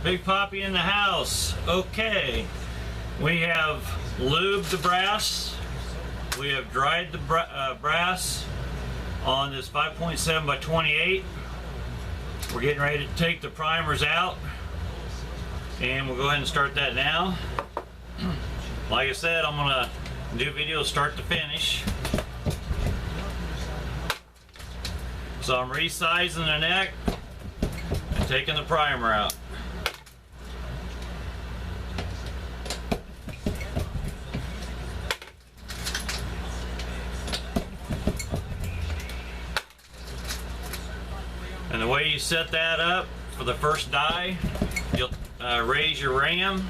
Big Poppy in the house. Okay, we have lubed the brass. We have dried the brass on this 5.7 by 28. We're getting ready to take the primers out, and we'll go ahead and start that now. Like I said, I'm gonna do videos start to finish. So I'm resizing the neck and taking the primer out. And the way you set that up for the first die, you'll raise your ram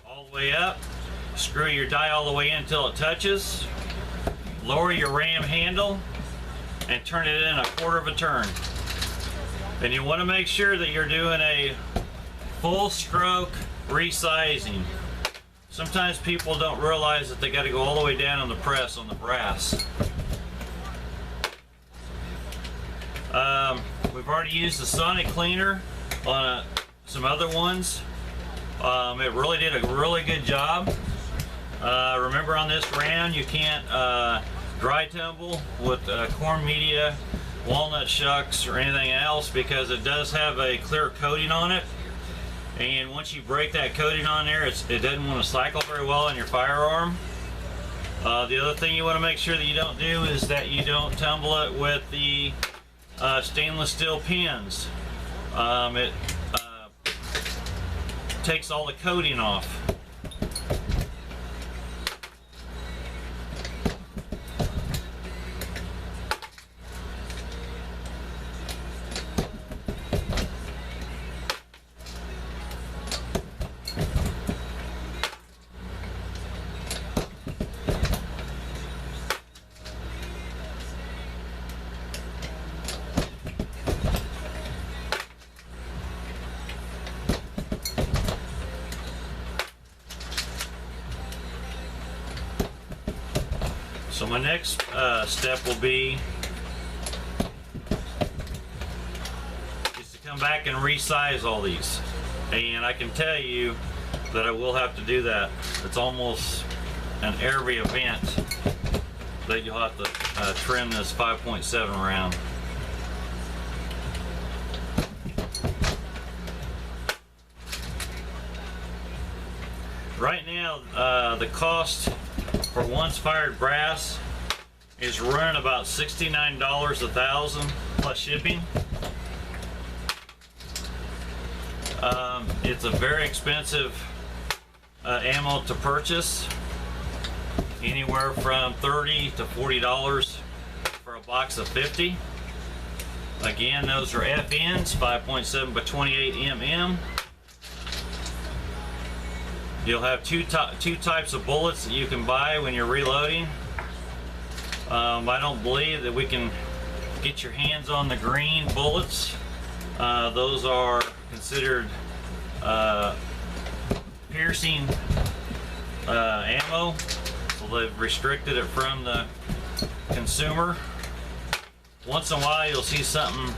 all the way up, screw your die all the way in until it touches, lower your ram handle, and turn it in a quarter of a turn. And you want to make sure that you're doing a full stroke resizing. Sometimes people don't realize that they got to go all the way down on the press on the brass. We've already used the sonic cleaner on some other ones. It really did a really good job. Remember, on this ram you can't dry tumble with corn media, walnut shucks, or anything else, because it does have a clear coating on it, and once you break that coating on there, it doesn't want to cycle very well on your firearm. The other thing you want to make sure that you don't do is that you don't tumble it with the stainless steel pins. It takes all the coating off. So my next step will be is to come back and resize all these, and I can tell you that I will have to do that. It's almost an every event that you'll have to trim this 5.7 round. Right now, the cost for once fired brass is running about $69 a thousand plus shipping. It's a very expensive ammo to purchase, anywhere from $30 to $40 for a box of 50. Again, those are FNs, 5.7 by 28 mm. You'll have two types of bullets that you can buy when you're reloading. I don't believe that we can get your hands on the green bullets. Those are considered piercing ammo, so they've restricted it from the consumer. Once in a while you'll see something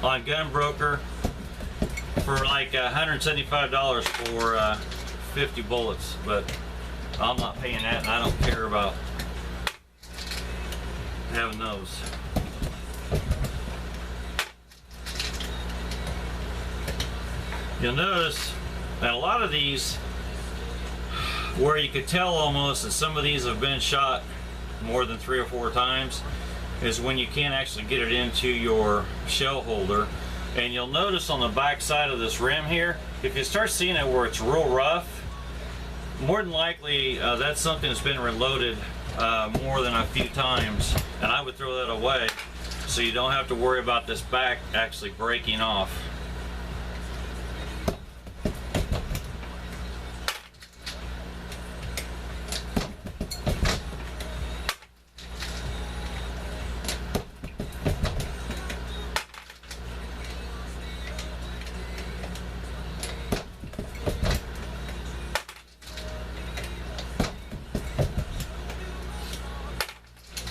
on Gunbroker for like $175 for 50 bullets, but I'm not paying that, and I don't care about having those. You'll notice that a lot of these, where you could tell almost that some of these have been shot more than 3 or 4 times, is when you can't actually get it into your shell holder. And you'll notice on the back side of this rim here, if you start seeing it where it's real rough, more than likely that's something that's been reloaded more than a few times, and I would throw that away so you don't have to worry about this back actually breaking off.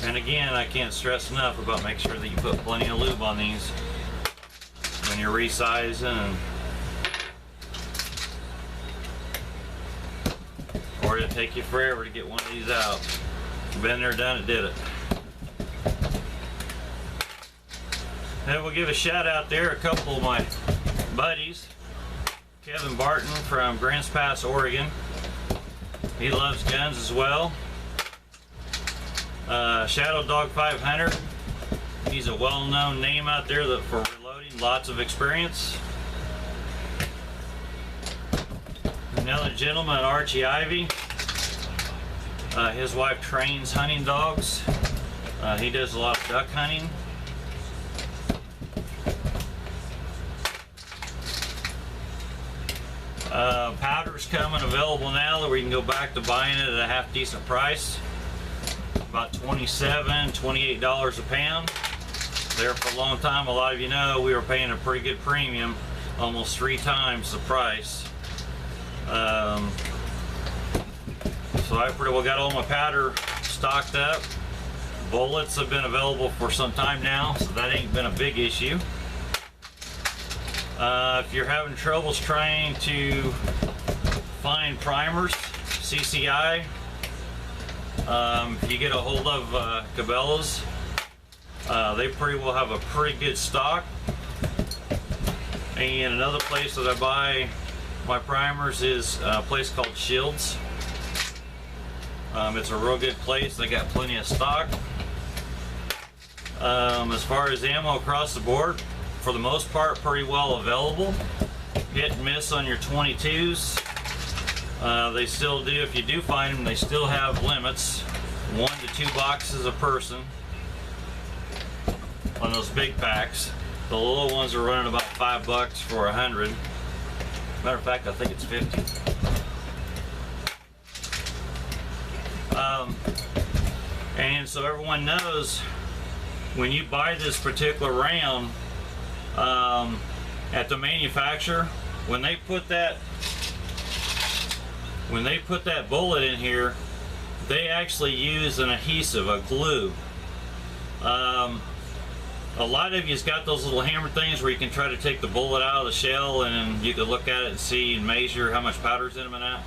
And again, I can't stress enough about make sure that you put plenty of lube on these when when you're resizing, or it'll take you forever to get one of these out. Been there, done it, did it. And we'll give a shout out there, a couple of my buddies. Kevin Barton from Grants Pass, Oregon. He loves guns as well. Shadow Dog 500. He's a well-known name out there for reloading, lots of experience. Another gentleman, Archie Ivy. His wife trains hunting dogs. He does a lot of duck hunting. Powder's coming available now that we can go back to buying it at a half decent price. About $27, $28 a pound. There for a long time, a lot of you know, we were paying a pretty good premium, almost 3 times the price. So I pretty well got all my powder stocked up. Bullets have been available for some time now, so that ain't been a big issue. If you're having troubles trying to find primers, CCI, if you get a hold of Cabela's, they pretty well have a pretty good stock. And another place that I buy my primers is a place called Shields. It's a real good place. They got plenty of stock. As far as ammo across the board, for the most part, pretty well available. Hit and miss on your 22s. They still do, if you do find them, they still have limits. 1 to 2 boxes a person on those big packs. The little ones are running about $5 for 100. Matter of fact, I think it's 50. And so everyone knows, when you buy this particular round at the manufacturer, when they put that bullet in here, they actually use an adhesive, a glue. A lot of you's got those little hammer things where you can try to take the bullet out of the shell and you can look at it and see and measure how much powder's in them and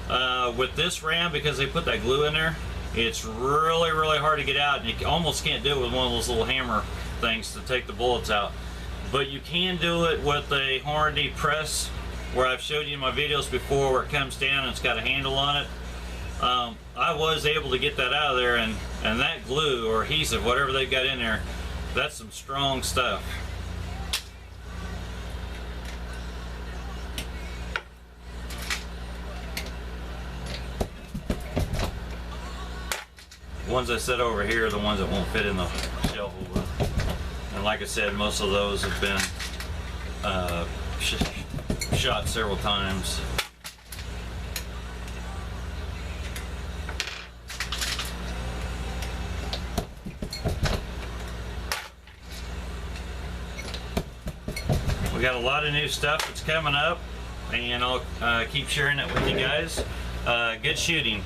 that. With this round, because they put that glue in there, it's really, really hard to get out, and you almost can't do it with one of those little hammer things to take the bullets out. But you can do it with a Hornady press, where I've showed you in my videos before, where it comes down and it's got a handle on it. I was able to get that out of there, and that glue or adhesive, whatever they've got in there, that's some strong stuff. The ones I set over here are the ones that won't fit in the shell holder. And like I said, most of those have been shot several times. We got a lot of new stuff that's coming up, and I'll keep sharing it with you guys. Good shooting.